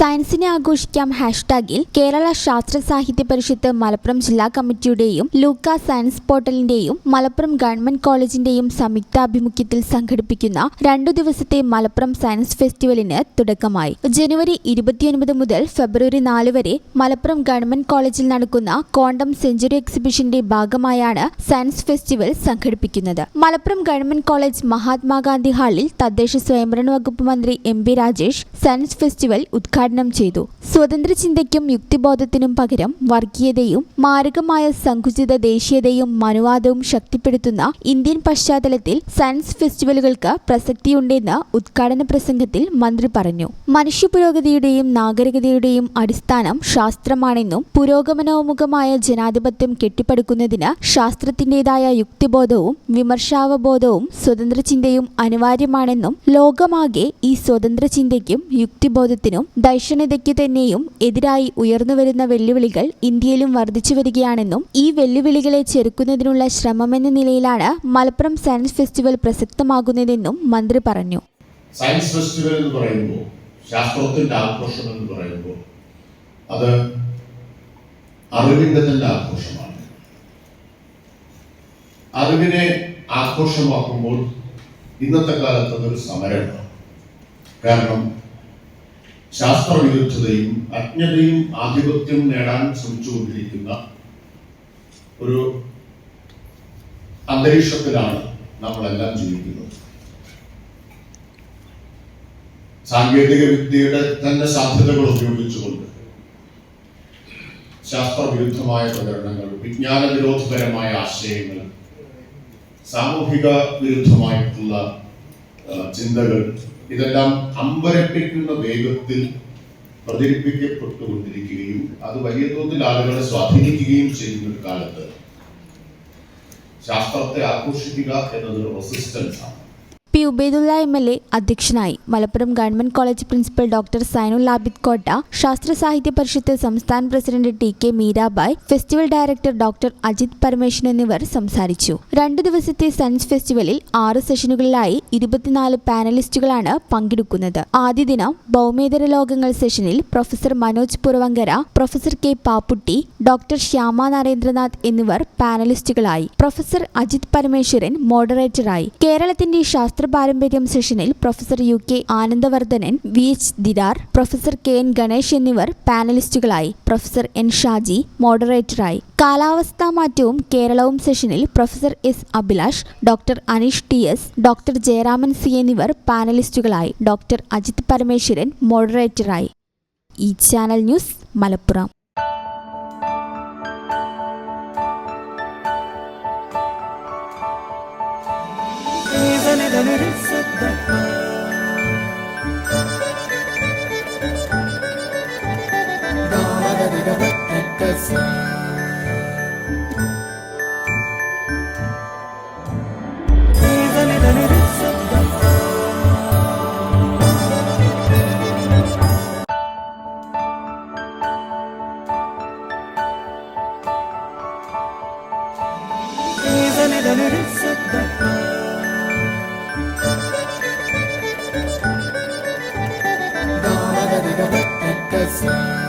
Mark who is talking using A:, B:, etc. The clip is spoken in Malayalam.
A: സയൻസിനെ ആഘോഷിക്കാം ഹാഷ്ടാഗിൽ കേരള ശാസ്ത്ര സാഹിത്യ പരിഷത്ത് മലപ്പുറം ജില്ലാ കമ്മിറ്റിയുടെയും ലൂക്ക സയൻസ് പോർട്ടലിന്റെയും മലപ്പുറം ഗവൺമെന്റ് കോളേജിന്റെയും സംയുക്താഭിമുഖ്യത്തിൽ സംഘടിപ്പിക്കുന്ന 2 ദിവസത്തെ മലപ്പുറം സയൻസ് ഫെസ്റ്റിവലിന് തുടക്കമായി. ജനുവരി 29 മുതൽ ഫെബ്രുവരി 4 വരെ മലപ്പുറം ഗവൺമെന്റ് കോളേജിൽ നടക്കുന്ന ക്വാണ്ടം സെഞ്ചുറി എക്സിബിഷന്റെ ഭാഗമായാണ് സയൻസ് ഫെസ്റ്റിവൽ സംഘടിപ്പിക്കുന്നത്. മലപ്പുറം ഗവൺമെന്റ് കോളേജ് മഹാത്മാഗാന്ധി ഹാളിൽ തദ്ദേശ സ്വയംഭരണ വകുപ്പ് മന്ത്രി എം.പി. രാജേഷ് സയൻസ് ഫെസ്റ്റിവൽ ഉദ്ഘാടനം ചെയ്തു. സ്വതന്ത്ര ചിന്തയ്ക്കും യുക്തിബോധത്തിനും പകരം വർഗീയതയും മാരകമായ സങ്കുചിത ദേശീയതയും മനുവാദവും ശക്തിപ്പെടുത്തുന്ന ഇന്ത്യൻ പശ്ചാത്തലത്തിൽ സയൻസ് ഫെസ്റ്റിവലുകൾക്ക് പ്രസക്തിയുണ്ടെന്ന് ഉദ്ഘാടന പ്രസംഗത്തിൽ മന്ത്രി പറഞ്ഞു. മനുഷ്യ പുരോഗതിയുടെയും നാഗരികതയുടെയും അടിസ്ഥാനം ശാസ്ത്രമാണെന്നും പുരോഗമനോമുഖമായ ജനാധിപത്യം കെട്ടിപ്പടുക്കുന്നതിന് ശാസ്ത്രത്തിന്റേതായ യുക്തിബോധവും വിമർശാവബോധവും സ്വതന്ത്ര ചിന്തയും അനിവാര്യമാണെന്നും ലോകമാകെ ഈ സ്വതന്ത്ര ചിന്തയ്ക്കും യുക്തിബോധത്തിനും ദൈക്ഷണികതയ്ക്കു തന്നെയും എതിരായി ഉയർന്നുവരുന്ന വെല്ലുവിളികൾ ഇന്ത്യയിലും വർദ്ധിച്ചു വരികയാണെന്നും ഈ വെല്ലുവിളികളെ ചെറുക്കുന്നതിനുള്ള ശ്രമമെന്ന നിലയിലാണ് മലപ്പുറം സയൻസ് ഫെസ്റ്റിവൽ പ്രസക്തമാകുന്നതെന്നും മന്ത്രി പറഞ്ഞു.
B: സയൻസ് ഫെസ്റ്റിവൽ എന്ന് പറയുമ്പോൾ, ശാസ്ത്രത്തിന്റെ ആഘോഷം എന്ന് പറയുമ്പോൾ അത് അറിവിന്റെ തന്നെ ആഘോഷമാണ്. അറിവിനെ ആഘോഷമാക്കുമ്പോൾ ഇന്നത്തെ കാലത്ത് അതൊരു സമരമാണ്. കാരണം ശാസ്ത്രവിരുദ്ധതയും അജ്ഞതയും ആധിപത്യം നേടാൻ ശ്രമിച്ചുകൊണ്ടിരിക്കുന്ന ഒരു അന്തരീക്ഷത്തിലാണ് നമ്മളെല്ലാം ജീവിക്കുന്നത്. സാങ്കേതിക വിദ്യയുടെ തന്നെ സാധ്യതകൾ ഉപയോഗിച്ചുകൊണ്ട് ശാസ്ത്രവിരുദ്ധമായ പ്രകടനങ്ങൾ, വിജ്ഞാന വിരോധപരമായ ആശയങ്ങൾ, സാമൂഹിക വിരുദ്ധമായിട്ടുള്ള ചിന്തകൾ, ഇതെല്ലാം അമ്പരപ്പിക്കുന്ന വേഗത്തിൽ പ്രചരിപ്പിക്കപ്പെട്ടുകൊണ്ടിരിക്കുകയും അത് വലിയ തോതിൽ ആളുകളെ സ്വാധീനിക്കുകയും ചെയ്യുന്ന ഒരു കാലത്ത് ശാസ്ത്രത്തെ ആഘോഷിക്കുക എന്നതൊരു റെസിസ്റ്റൻസ് ആണ്.
A: പി. ഉബൈദുള്ള എം.എൽ.എ അധ്യക്ഷനായി. Malappuram government college principal doctor Zainul Abid Kotta, Sasthra Sahithya Parishad സംസ്ഥാന president T K. Meerabai, festival director doctor Ajith Parameswaran എന്നിവർ സംസാരിച്ചു. 2 ദിവസത്തെ സയൻസ് ഫെസ്റ്റിവലിൽ 6 സെഷനുകളിലായി 24 പാനലിസ്റ്റുകളാണ് പങ്കെടുക്കുന്നത്. ആദ്യ ദിനം ഭൗമേതര ലോകങ്ങൾ സെഷനിൽ professor Manoj Puravankara, professor K. Papputty, doctor Shyama Narendranath എന്നിവർ പാനലിസ്റ്റുകളായി. പ്രൊഫസർ അജിത് പരമേശ്വരൻ മോഡറേറ്ററായി. കേരളത്തിന്റെ ശാസ്ത്ര പാരമ്പര്യം സെഷനിൽ professor U K. Anandavardhanan, V H. Dirar, professor K N. Ganesh എന്നിവർ പാനലിസ്റ്റുകളായി. Professor N. ഷാജി മോഡറേറ്ററായി. കാലാവസ്ഥാ മാറ്റവും കേരളവും സെഷനിൽ professor S. Abhilash, doctor Aneesh T S., doctor Jayaraman C എന്നിവർ പാനലിസ്റ്റുകളായി. ഡോക്ടർ അജിത് പരമേശ്വരൻ മോഡറേറ്ററായി. ഈ ചാനൽ ന്യൂസ്, മലപ്പുറം.
C: See